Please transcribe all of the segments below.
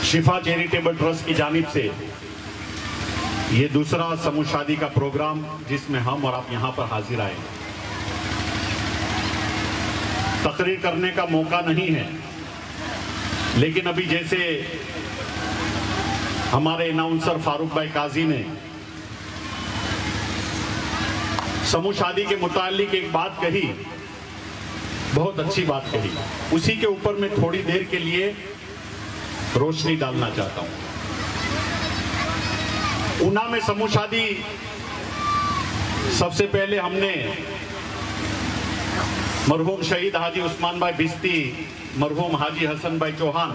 शिफा charitable trust की जानिब से ये दूसरा समूह शादी का प्रोग्राम जिसमें हम और आप यहाँ पर हाजिर आए। तकरीर करने का मौका नहीं है, लेकिन अभी जैसे हमारे अनाउंसर फारूक भाई काजी ने समूह शादी के मुताल्लिक एक बात कही, बहुत अच्छी बात कही, उसी के ऊपर मैं थोड़ी देर के लिए रोशनी डालना चाहता हूं। ऊना में समूह शादी सबसे पहले हमने मरहूम शहीद हाजी उस्मान भाई भिस्ती, मरहूम हाजी हसन भाई चौहान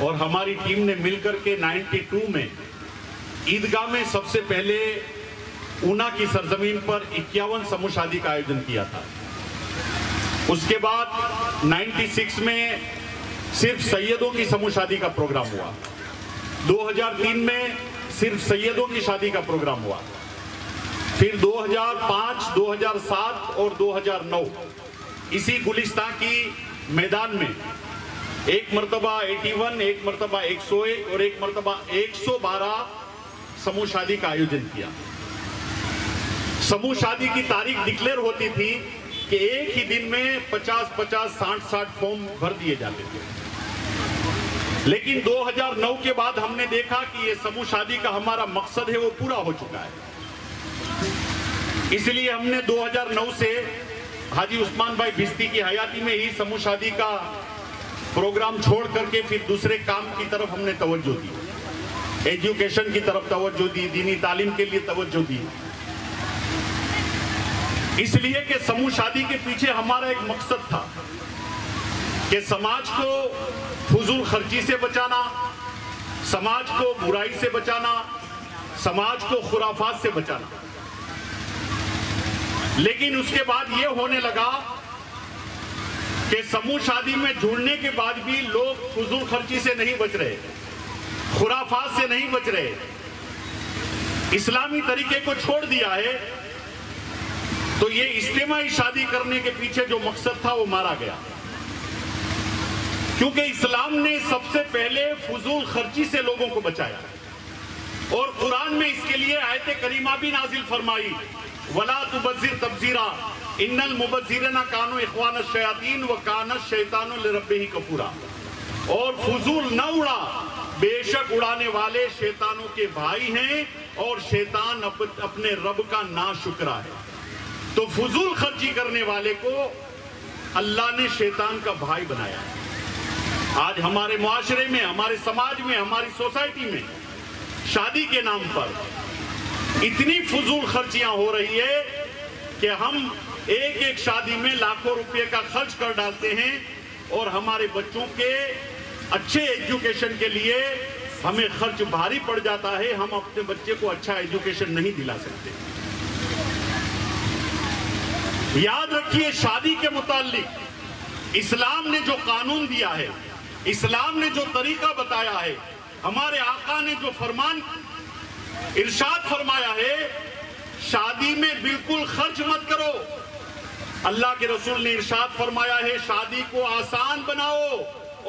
और हमारी टीम ने मिलकर के 92 में ईदगाह में सबसे पहले ऊना की सरजमीन पर 51 समूह शादी का आयोजन किया था। उसके बाद 96 में सिर्फ सैयदों की समूह शादी का प्रोग्राम हुआ। 2003 में सिर्फ सैयदों की शादी का प्रोग्राम हुआ। फिर 2005, 2007 और 2009 इसी गुलिस्तान की मैदान में एक मरतबा 81, एक मरतबा 101 और एक मरतबा 112 समूह शादी का आयोजन किया। समूह शादी की तारीख डिक्लेयर होती थी कि एक ही दिन में 50-50, 60-60 फॉर्म भर दिए जाते थे। लेकिन 2009 के बाद हमने देखा कि ये समूह शादी का हमारा मकसद है वो पूरा हो चुका है। इसलिए हमने 2009 से हाजी उस्मान भाई भिस्ती की हयाती में ही समूह शादी का प्रोग्राम छोड़ करके फिर दूसरे काम की तरफ हमने तवज्जो दी, एजुकेशन की तरफ तवज्जो दी, दीनी तालीम के लिए तवज्जो दी। इसलिए कि समूह शादी के पीछे हमारा एक मकसद था कि समाज को फजूल खर्ची से बचाना, समाज को बुराई से बचाना, समाज को खुराफात से बचाना। लेकिन उसके बाद ये होने लगा कि समूह शादी में जुड़ने के बाद भी लोग फजूल खर्ची से नहीं बच रहे, खुराफात से नहीं बच रहे, इस्लामी तरीके को छोड़ दिया है। तो ये इज्तिमाई शादी करने के पीछे जो मकसद था वो मारा गया, क्योंकि इस्लाम ने सबसे पहले फजूल खर्ची से लोगों को बचाया और कुरान में इसके लिए आयत करीमा भी नाजिल फरमाई, वला तुबज़िर तबज़ीरा इन्नल मुबज़्ज़िरीना कानू इख्वान अश-शयातीन व काना अश-शैतानु लिरब्बिही कफूरा। और फजूल न उड़ा, बेशक उड़ाने वाले शैतानों के भाई हैं और शैतान अपने रब का नाशुक्रा है। तो फजूल खर्ची करने वाले को अल्लाह ने शैतान का भाई बनाया। आज हमारे मुआशरे में, हमारे समाज में, हमारी सोसाइटी में शादी के नाम पर इतनी फजूल खर्चियां हो रही है कि हम एक एक शादी में लाखों रुपए का खर्च कर डालते हैं और हमारे बच्चों के अच्छे एजुकेशन के लिए हमें खर्च भारी पड़ जाता है। हम अपने बच्चे को अच्छा एजुकेशन नहीं दिला सकते। याद रखिए, शादी के मुताल्लिक इस्लाम ने जो कानून दिया है, इस्लाम ने जो तरीका बताया है, हमारे आका ने जो फरमान इरशाद फरमाया है, शादी में बिल्कुल खर्च मत करो। अल्लाह के रसूल ने इरशाद फरमाया है, शादी को आसान बनाओ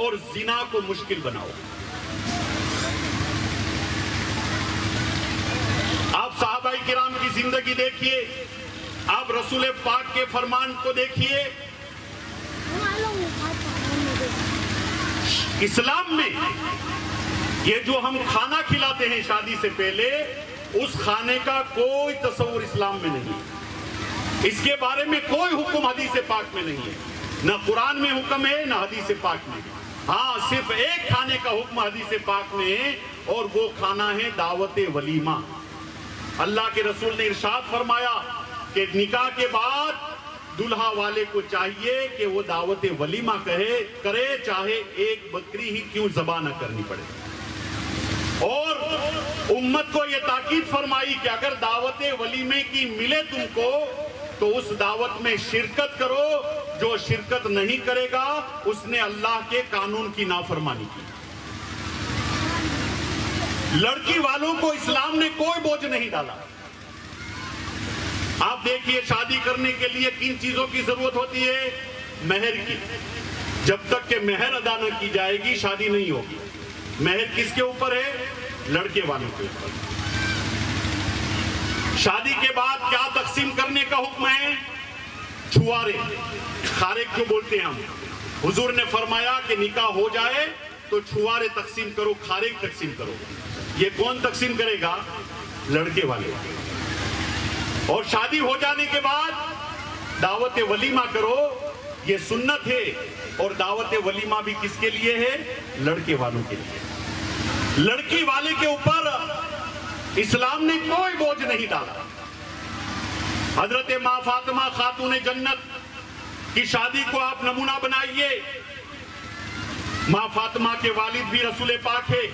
और जिना को मुश्किल बनाओ। आप सहाबाई किराम की जिंदगी देखिए, आप रसूल पाक के फरमान को देखिए। इस्लाम में ये जो हम खाना खिलाते हैं शादी से पहले, उस खाने का कोई तस्वुर इस्लाम में नहीं है। इसके बारे में कोई हुक्म हदीस पाक में नहीं है, न कुरान में हुक्म है न हदीस पाक में। हाँ, सिर्फ एक खाने का हुक्म हदीस पाक में है और वो खाना है दावत वलीमा। अल्लाह के रसूल ने इरशाद फरमाया कि निकाह के बाद दुल्हा वाले को चाहिए कि वो दावत वलीमा करे, चाहे एक बकरी ही क्यों ज़बा न करनी पड़े। और उम्मत को ये ताकीद फरमाई कि अगर दावत वलीमे की मिले तुमको तो उस दावत में शिरकत करो। जो शिरकत नहीं करेगा उसने अल्लाह के कानून की नाफरमानी की। लड़की वालों को इस्लाम ने कोई बोझ नहीं डाला। आप देखिए, शादी करने के लिए किन चीजों की जरूरत होती है? मेहर की। जब तक के मेहर अदा न की जाएगी शादी नहीं होगी। مہر کس کے اوپر ہے؟ لڑکے والوں کے اوپر۔ شادی کے بعد کیا تقسیم کرنے کا حکم ہے؟ چھوارے، خارق جو بولتے ہیں ہم۔ حضور نے فرمایا کہ نکاح ہو جائے تو چھوارے تقسیم کرو، خارق تقسیم کرو۔ یہ کون تقسیم کرے گا؟ لڑکے والے۔ اور شادی ہو جانے کے بعد دعوت ولیمہ کرو، یہ سنت ہے، اور دعوت ولیمہ بھی کس کے لیے ہے؟ لڑکے والوں کے لیے۔ لڑکی والے کے اوپر اسلام نے کوئی بوجھ نہیں ڈالا۔ حضرت ماں فاطمہ خاتون جنت کی شادی کو آپ نمونہ بنائیے۔ ماں فاطمہ کے والد بھی رسول پاک ہے،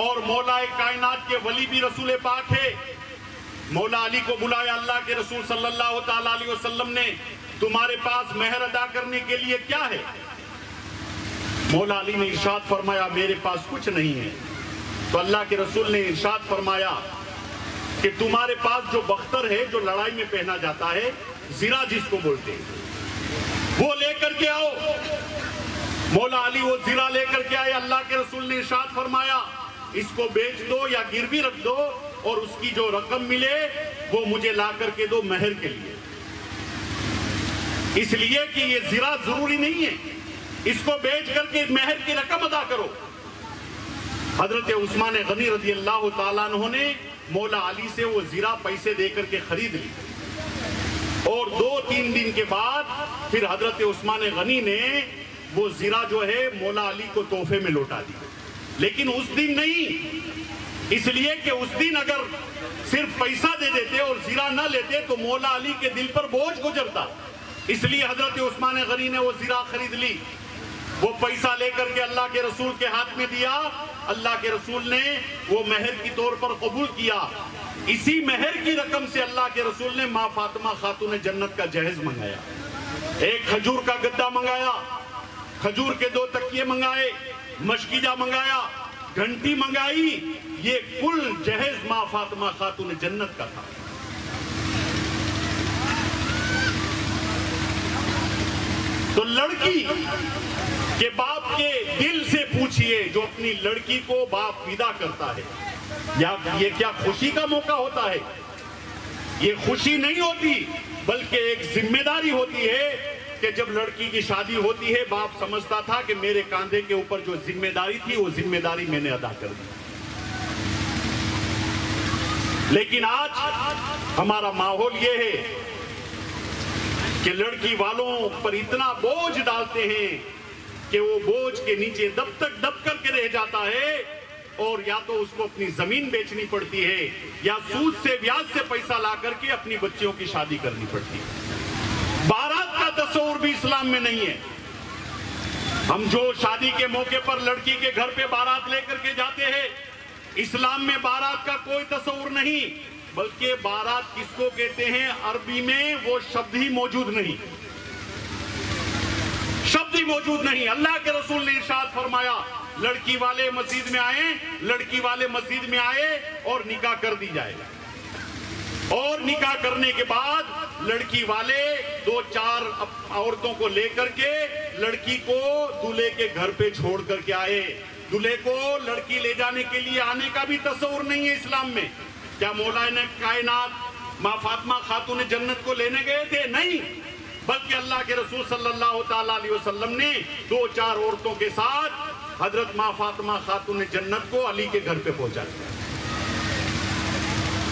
اور مولا کائنات کے ولی بھی رسول پاک ہے۔ مولا علی کو بلایا اللہ کے رسول صلی اللہ تعالیٰ علیہ وسلم نے، تمہارے پاس مہر ادا کرنے کے لیے کیا ہے؟ مولا علی نے ارشاد فرمایا میرے پاس کچھ نہیں ہے۔ تو اللہ کے رسول نے ارشاد فرمایا کہ تمہارے پاس جو بختر ہے، جو لڑائی میں پہنا جاتا ہے، زرہ جس کو بولتے ہیں، وہ لے کر کے آؤ۔ مولا علی وہ زرہ لے کر کے آئے۔ اللہ کے رسول نے ارشاد فرمایا اس کو بیچ دو یا گروی رکھ دو، اور اس کی جو رقم ملے وہ مجھے لا کر کے دو مہر کے لیے۔ اس لیے کہ یہ زرہ ضروری نہیں ہے، اس کو بیچ کر کے مہر کی رقم ادا کرو۔ حضرت عثمان غنی رضی اللہ تعالیٰ عنہ نے مولا علی سے وہ زرہ پیسے دے کر کے خرید لی، اور 2-3 دن کے بعد پھر حضرت عثمان غنی نے وہ زرہ جو ہے مولا علی کو تحفے میں لوٹا دی۔ لیکن اس دن نہیں، اس لیے کہ اس دن اگر صرف پیسہ دے دیتے اور زرہ نہ لیتے تو مولا علی کے دل پر بوجھ گزرتا۔ اس لیے حضرت عثمان غنی نے وہ زرہ خرید لی، وہ پیسہ لے کر کے اللہ کے رسول کے ہاتھ میں دیا۔ اللہ کے رسول نے وہ مہر کی طور پر قبول کیا۔ اسی مہر کی رقم سے اللہ کے رسول نے ماں فاطمہ خاتون جنت کا جہیز منگایا، ایک کھجور کا گدا منگایا، کھجور کے 2 تکیے منگائے، مشکیجہ منگایا، گھنٹی منگائی۔ یہ کل جہیز ماں فاطمہ خاتون جنت کا تھا۔ تو لڑکی کہ باپ کے دل سے پوچھئے جو اپنی لڑکی کو باپ ودا کرتا ہے، یہ کیا خوشی کا موقع ہوتا ہے؟ یہ خوشی نہیں ہوتی، بلکہ ایک ذمہ داری ہوتی ہے کہ جب لڑکی کی شادی ہوتی ہے باپ سمجھتا تھا کہ میرے کاندھے کے اوپر جو ذمہ داری تھی وہ ذمہ داری میں نے ادا کر دی۔ لیکن آج ہمارا ماحول یہ ہے کہ لڑکی والوں پر اتنا بوجھ ڈالتے ہیں کہ وہ بوجھ کے نیچے دب کر کے رہ جاتا ہے، اور یا تو اس کو اپنی زمین بیچنی پڑتی ہے یا سود سے بیاج سے پیسہ لا کر کے اپنی بچیوں کی شادی کرنی پڑتی ہے۔ بارات کا تصور بھی اسلام میں نہیں ہے۔ ہم جو شادی کے موقع پر لڑکی کے گھر پہ بارات لے کر کے جاتے ہیں، اسلام میں بارات کا کوئی تصور نہیں، بلکہ بارات کس کو کہتے ہیں؟ عربی میں وہ شبد ہی موجود نہیں، شبد ہی موجود نہیں۔ اللہ کے رسول نے ارشاد فرمایا لڑکی والے مسجد میں آئیں، لڑکی والے مسجد میں آئے اور نکاح کر دی جائے گا، اور نکاح کرنے کے بعد لڑکی والے 2-4 عورتوں کو لے کر کے لڑکی کو دولہے کے گھر پہ چھوڑ کر کے آئے۔ دولہے کو لڑکی لے جانے کے لیے آنے کا بھی تصور نہیں ہے اسلام میں۔ کیا مولا کائنات ماں فاطمہ خاتون جنت کو لینے گئے تھے؟ نہیں، بلکہ اللہ کے رسول صلی اللہ تعالیٰ علیہ وسلم نے 2-4 عورتوں کے ساتھ حضرت ماں فاطمہ خاتون جنت کو علی کے گھر پہ پہنچا دیا۔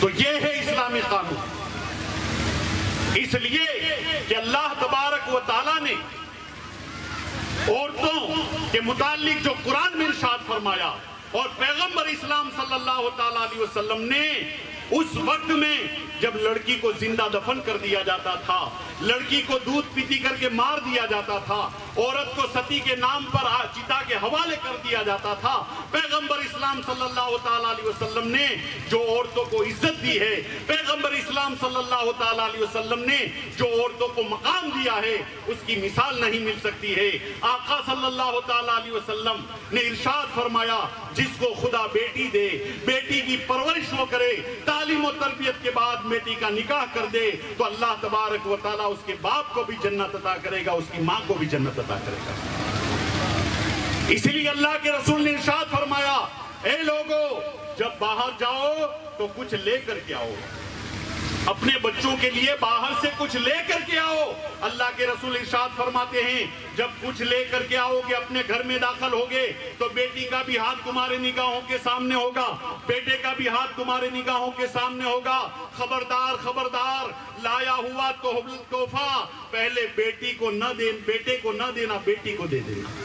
تو یہ ہے اسلامی قانون۔ اس لیے کہ اللہ تبارک و تعالیٰ نے عورتوں کے متعلق جو قرآن میں ارشاد فرمایا، اور پیغمبر اسلام صلی اللہ تعالیٰ علیہ وسلم نے اس وقت میں جب لڑکی کو زندہ دفن کر دیا جاتا تھا، لڑکی کو دودھ پیتی کر کے مار دیا جاتا تھا، عورت کو ستی کے نام پر چتا کے حوالے کر دیا جاتا تھا، پیغمبر اسلام صلی اللہ تعالیٰ علیہ وسلم نے جو عورتوں کو عزت دی ہے، پیغمبر اسلام صلی اللہ تعالیٰ علیہ وسلم نے جو عورتوں کو مقام دیا ہے، اس کی مثال نہیں مل سکتی ہے۔ آقا صلی اللہ تعالیٰ علیہ وسلم نے ارشاد فرمایا جس کو خدا بیٹی دے، بیٹی کی پرورش وہ کرے، تعلیم و تربیت کے بعد بیٹی کا نکاح کر دے، تو اللہ تبارک و تعالیٰ اس کے باپ کو بھی جنت عطا کرے گا، اس کی ماں کو بھی جنت عطا کرے گا۔ इसीलिए अल्लाह के रसूल ने इरशाद फरमाया, ए लोगो जब बाहर जाओ तो कुछ लेकर के आओ, अपने बच्चों के लिए बाहर से कुछ लेकर के आओ। अल्लाह के रसूल इरशाद फरमाते हैं, जब कुछ लेकर के आओगे, अपने घर में दाखिल होगे, तो बेटी का भी हाथ तुम्हारे निगाहों के सामने होगा, बेटे का भी हाथ तुम्हारे निगाहों के सामने होगा। खबरदार खबरदार, लाया हुआ तोहफा पहले बेटी को न दे, बेटे को न देना, बेटी को दे देना।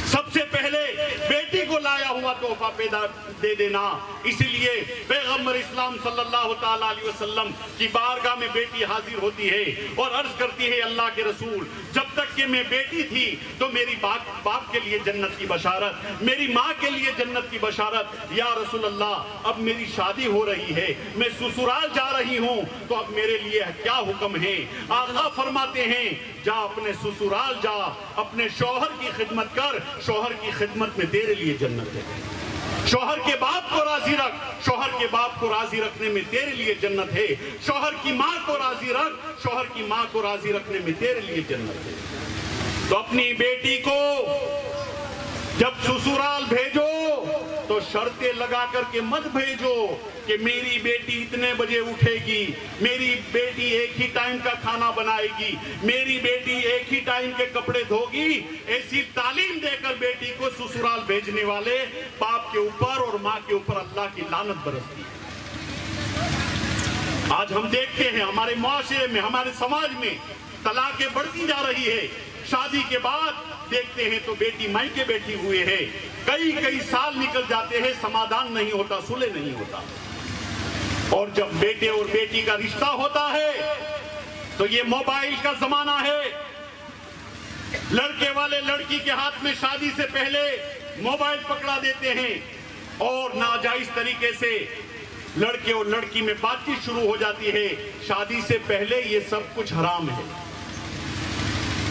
सबसे पहले बेटी को लाया हुआ तोहफा पैदा दे देना। इसीलिए पैगंबर इस्लाम सल्लल्लाहु ताला अलैहि वसल्लम की बारगाह में बेटी हाजिर होती है और अर्ज करती है, अल्लाह के रसूल, जब तक कि मैं बेटी थी तो मेरी बाप के लिए जन्नत की बशारत, मेरी माँ के लिए जन्नत की बशारत। या रसूल अल्लाह, अब मेरी शादी हो रही है, मैं ससुराल जा रही हूँ, तो अब मेरे लिए क्या हुक्म है? आका फरमाते हैं, जा अपने ससुराल जा, अपने शौहर की खिदमत कर, शौहर की खिदमत में तेरे लिए जन्नत है। शौहर के बाप को राजी रख, शौहर के बाप को राजी रखने में तेरे लिए जन्नत है। शौहर की माँ को राजी रख, शौहर की माँ को राजी रखने में तेरे लिए जन्नत है। तो अपनी बेटी को जब ससुराल भेजो तो शर्तें लगा करके मत भेजो कि मेरी बेटी इतने बजे उठेगी, मेरी बेटी एक ही टाइम का खाना बनाएगी, मेरी बेटी एक ही टाइम के कपड़े धोगी। ऐसी तालीम देकर बेटी को ससुराल भेजने वाले बाप के ऊपर और माँ के ऊपर अल्लाह की लानत बरसती है। आज हम देखते हैं हमारे मुआशरे में, हमारे समाज में तलाकें बढ़ती जा रही है। शादी के बाद देखते हैं तो बेटी मायके बैठी हुए है, कई कई साल निकल जाते हैं, समाधान नहीं होता, सुलह नहीं होता। और जब बेटे और बेटी का रिश्ता होता है तो ये मोबाइल का जमाना है। लड़के वाले लड़की के हाथ में शादी से पहले मोबाइल पकड़ा देते हैं और नाजायज तरीके से लड़के और लड़की में बातचीत शुरू हो जाती है। शादी से पहले ये सब कुछ हराम है।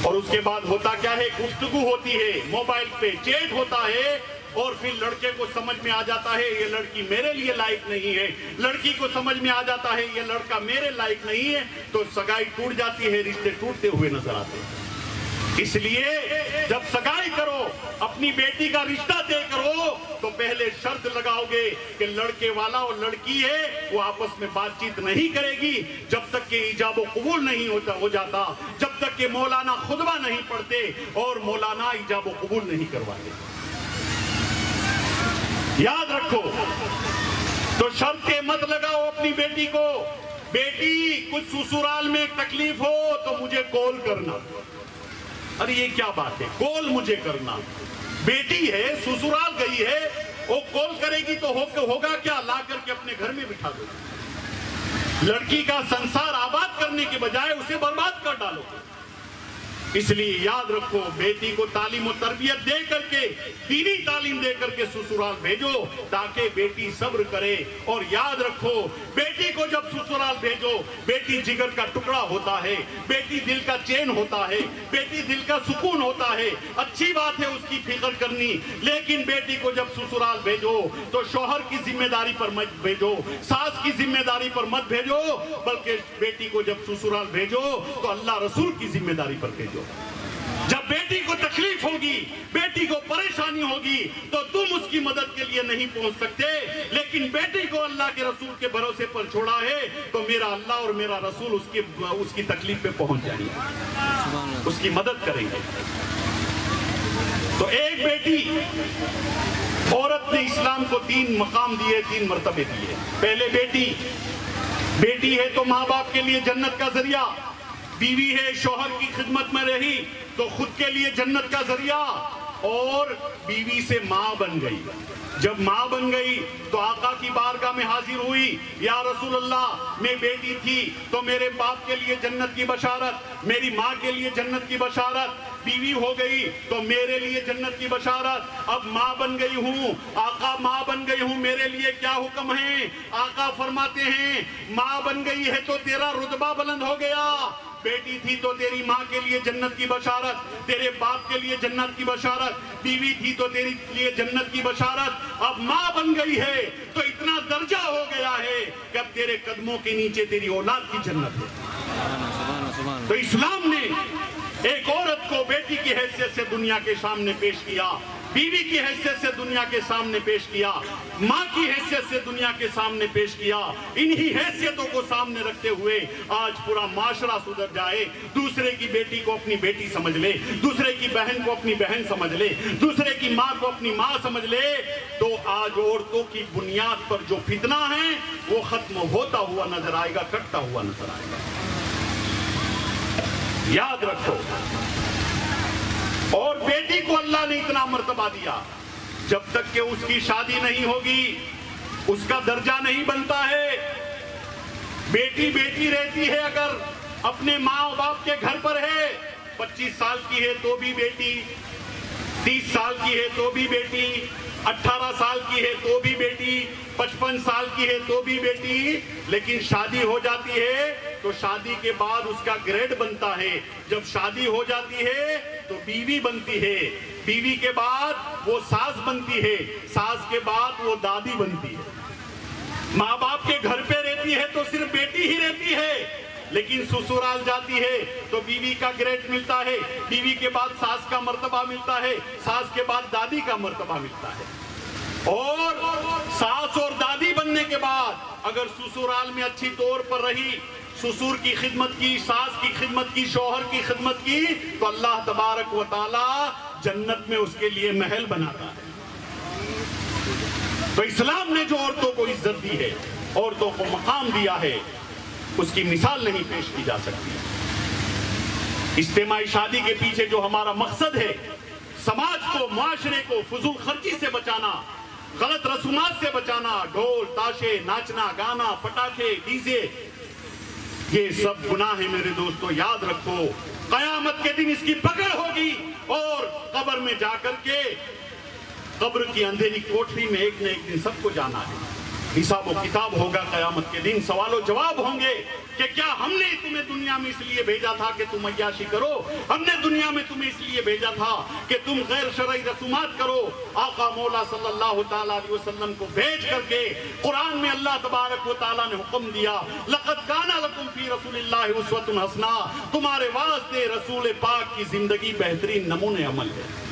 और उसके बाद होता क्या है, गुफ्तगू होती है, मोबाइल पे चैट होता है और फिर लड़के को समझ में आ जाता है ये लड़की मेरे लिए लायक नहीं है, लड़की को समझ में आ जाता है ये लड़का मेरे लायक नहीं है, तो सगाई टूट जाती है, रिश्ते टूटते हुए नजर आते हैं। इसलिए जब सगाई करो, अपनी बेटी का रिश्ता तय करो, तो पहले शर्त लगाओगे कि लड़के वाला और लड़की है वो आपस में बातचीत नहीं करेगी जब तक कि इजाब कबूल नहीं हो जाता, जब तक कि मौलाना खुतबा नहीं पढ़ते और मौलाना इजाब कबूल नहीं करवाते। याद रखो, तो शर्तें मत लगाओ अपनी बेटी को। बेटी कुछ ससुराल में तकलीफ हो तो मुझे कॉल करना। अरे ये क्या बात है, कॉल मुझे करना? बेटी है, ससुराल गई है, वो कॉल करेगी तो होगा क्या? ला करके अपने घर में बिठा दो। लड़की का संसार आबाद करने के बजाय उसे बर्बाद कर डालो। इसलिए याद रखो, बेटी को तालीम और तरबियत दे करके, दीनी तालीम दे करके ससुराल भेजो ताकि बेटी सब्र करे। और याद रखो, बेटी को जब ससुराल भेजो, बेटी जिगर का टुकड़ा होता है, बेटी दिल का चैन होता है, बेटी दिल का सुकून होता है। अच्छी बात है उसकी फिक्र करनी, लेकिन बेटी को जब ससुराल भेजो तो शौहर की जिम्मेदारी पर मत भेजो, सास की जिम्मेदारी पर मत भेजो, बल्कि बेटी को जब ससुराल भेजो तो अल्लाह रसूल की जिम्मेदारी पर भेजो। जब बेटी को तकलीफ होगी, बेटी को परेशानी होगी, तो तुम उसकी मदद के लिए नहीं पहुंच सकते, लेकिन बेटी को अल्लाह के रसूल के भरोसे पर छोड़ा है तो मेरा अल्लाह और मेरा रसूल उसकी तकलीफ पे पहुंच जाएंगे, उसकी मदद करेंगे। तो एक बेटी, औरत ने इस्लाम को 3 मकाम दिए, 3 मर्तबे दिए। पहले बेटी है तो माँ बाप के लिए जन्नत का जरिया, बीवी है, शौहर की खिदमत में रही तो खुद के लिए जन्नत का जरिया, और बीवी से माँ बन गई। जब माँ बन गई तो आका की बारगाह में हाजिर हुई, या रसूल अल्लाह, मैं बेटी थी तो मेरे बाप के लिए जन्नत की बशारत, मेरी माँ के लिए जन्नत की बशारत, बीवी हो गई तो मेरे लिए जन्नत की बशारत, अब माँ बन गई हूँ, आका माँ बन गई हूँ, मेरे लिए क्या हुक्म है? आका फरमाते हैं, माँ बन गई है तो तेरा रुतबा बुलंद हो गया, बेटी थी तो तेरी माँ के लिए जन्नत की बशारत, तेरे बाप के लिए जन्नत की बशारत, बीवी थी तो तेरे लिए जन्नत की बशारत, अब माँ बन गई है तो इतना दर्जा हो गया है कि अब तेरे कदमों के नीचे तेरी औलाद की जन्नत है। तो इस्लाम ने एक औरत को बेटी की हैसियत से दुनिया के सामने पेश किया। बीवी की हैसियत से दुनिया के सामने पेश किया, माँ की हैसियत से दुनिया के सामने पेश किया। इन्हीं हैसियतों को सामने रखते हुए आज पूरा माशरा सुधर जाए। दूसरे की बेटी को अपनी बेटी समझ ले, दूसरे की बहन को अपनी बहन समझ ले, दूसरे की माँ को अपनी माँ समझ ले, तो आज औरतों की बुनियाद पर जो फितना है वो खत्म होता हुआ नजर आएगा, कटता हुआ नजर आएगा। याद रखो। और बेटी को अल्लाह ने इतना मर्तबा दिया, जब तक कि उसकी शादी नहीं होगी उसका दर्जा नहीं बनता है। बेटी बेटी रहती है अगर अपने माँ और बाप के घर पर है, 25 साल की है तो भी बेटी, 30 साल की है तो भी बेटी, 18 साल की है तो भी बेटी, 55 साल की है तो भी बेटी। लेकिन शादी हो जाती है तो शादी के बाद उसका ग्रेड बनता है। जब शादी हो जाती है तो बीवी बनती है, बीवी के बाद वो सास बनती है, सास के बाद वो दादी बनती है। माँ बाप के घर पे रहती है तो सिर्फ बेटी ही रहती है, लेकिन ससुराल जाती है तो बीवी का ग्रेड मिलता है, बीवी के बाद सास का मर्तबा मिलता है, सास के बाद दादी का मर्तबा मिलता है। और सास और दादी बनने के बाद अगर ससुराल में अच्छी तौर पर रही, ससुर की खिदमत की, सास की खिदमत की, शौहर की खिदमत की, तो अल्लाह तबारक व ताला जन्नत में उसके लिए महल बनाता है। तो इस्लाम ने जो औरतों को इज्जत दी है, औरतों को मकाम दिया है, उसकी मिसाल नहीं पेश की जा सकती। इज्तिमाई शादी के पीछे जो हमारा मकसद है, समाज को, मुआशरे को फजूल खर्ची से बचाना, गलत रसूमात से बचाना, ढोल ताशे, नाचना गाना, पटाखे, डीजे, ये सब गुनाह है मेरे दोस्तों। याद रखो, कयामत के दिन इसकी पकड़ होगी और कब्र में जाकर के, कब्र की अंधेरी कोठरी में एक न एक दिन सबको जाना है। हिसाब और किताब होगा कयामत के दिन, सवालों जवाब होंगे कि क्या हमने तुम्हें दुनिया में इसलिए भेजा था कि तुम अय्याशी करो, हमने दुनिया में तुम्हें इसलिए भेजा था कि तुम गैर शरई रसूमात करो। आका मौला सल्लल्लाहु ताला अलैहि वसल्लम को भेज करके कुरान में अल्लाह तबारक व ताला ने हुक्म दिया, लक़द काना लकुम फी रसूलिल्लाहि उस्वतुन हसना, तुम्हारे वास्ते रसूल पाक की जिंदगी बेहतरीन नमूने अमल है।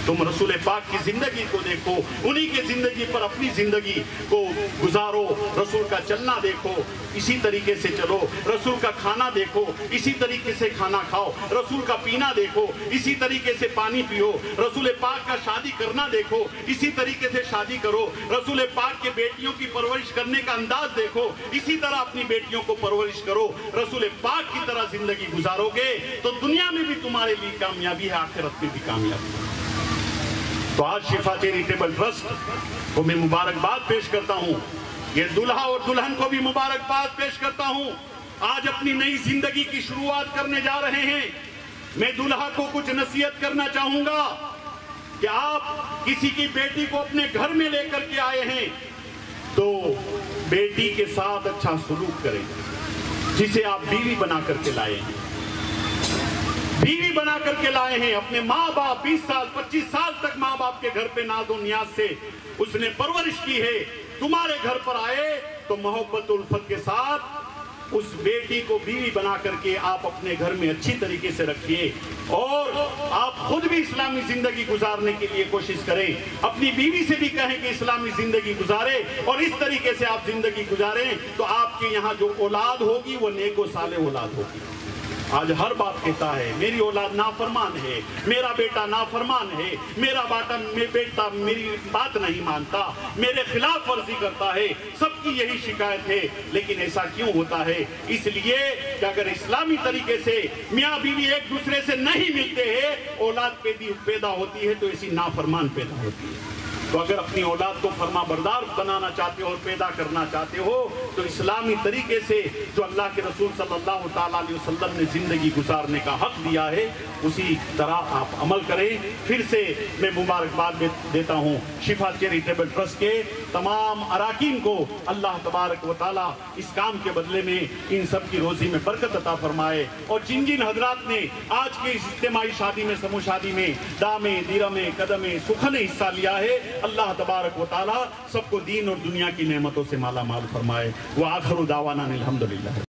तुम रसूल पाक की जिंदगी को देखो, उन्हीं के जिंदगी पर अपनी जिंदगी को गुजारो, रसूल का चलना देखो, इसी तरीके से चलो, रसूल का खाना देखो, इसी तरीके से खाना खाओ, रसूल का पीना देखो, इसी तरीके से पानी पियो, रसूल पाक का शादी करना देखो, इसी तरीके से शादी करो, रसूल पाक के बेटियों की परवरिश करने का अंदाज देखो, इसी तरह अपनी बेटियों को परवरिश करो, रसूल पाक की तरह जिंदगी गुजारोगे तो दुनिया में भी तुम्हारे लिए कामयाबी है, आखिरत में भी कामयाबी है। तो आज शिफा चैरिटेबल ट्रस्ट को मैं मुबारकबाद पेश करता हूँ, ये दुल्हा और दुल्हन को भी मुबारकबाद पेश करता हूँ। आज अपनी नई जिंदगी की शुरुआत करने जा रहे हैं। मैं दुल्हा को कुछ नसीहत करना चाहूंगा कि आप किसी की बेटी को अपने घर में लेकर के आए हैं तो बेटी के साथ अच्छा सलूक करें, जिसे आप बीवी बना करके लाए हैं, बीवी बना करके लाए हैं। अपने माँ बाप 20 साल 25 साल तक माँ बाप के घर पे नाज़ो नियाज से उसने परवरिश की है। तुम्हारे घर पर आए तो मोहब्बत उल्फत के साथ उस बेटी को बीवी बना करके आप अपने घर में अच्छी तरीके से रखिए और आप खुद भी इस्लामी जिंदगी गुजारने के लिए कोशिश करें। अपनी बीवी से भी कहें कि इस्लामी जिंदगी गुजारे और इस तरीके से आप जिंदगी गुजारें तो आपके यहाँ जो औलाद होगी वो नेको साले औलाद होगी। आज हर बाप कहता है मेरी औलाद नाफरमान है, मेरा बेटा नाफरमान है, मेरा बेटा मेरी बात नहीं मानता, मेरे खिलाफ वर्जी करता है, सबकी यही शिकायत है। लेकिन ऐसा क्यों होता है? इसलिए कि अगर इस्लामी तरीके से मियाँ बीवी एक दूसरे से नहीं मिलते हैं, औलाद पैदा होती है तो ऐसी नाफरमान पैदा होती है। तो अगर अपनी औलाद को फरमा बरदार बनाना चाहते हो और पैदा करना चाहते हो तो इस्लामी तरीके से जो अल्लाह के रसूल सल्लल्लाहु ताला अलैहि वसल्लम ने जिंदगी गुजारने का हक दिया है उसी तरह आप अमल करें। फिर से मैं मुबारकबाद देता हूँ शिफा चैरिटेबल ट्रस्ट के तमाम अराकीन को। अल्लाह तबारक व ताला इस काम के बदले में इन सब की रोजी में बरकत अता फरमाए। और जिन जिन हजरात ने आज के इस इज्तिमाई शादी में, समूह शादी में दामे दीरमे कदमे सुखने हिस्सा लिया है, अल्लाह तबारक व ताला सबको दीन और दुनिया की नेमतों से माला माल फरमाए। व आखिरु दावाना अल्हम्दुलिल्लाह।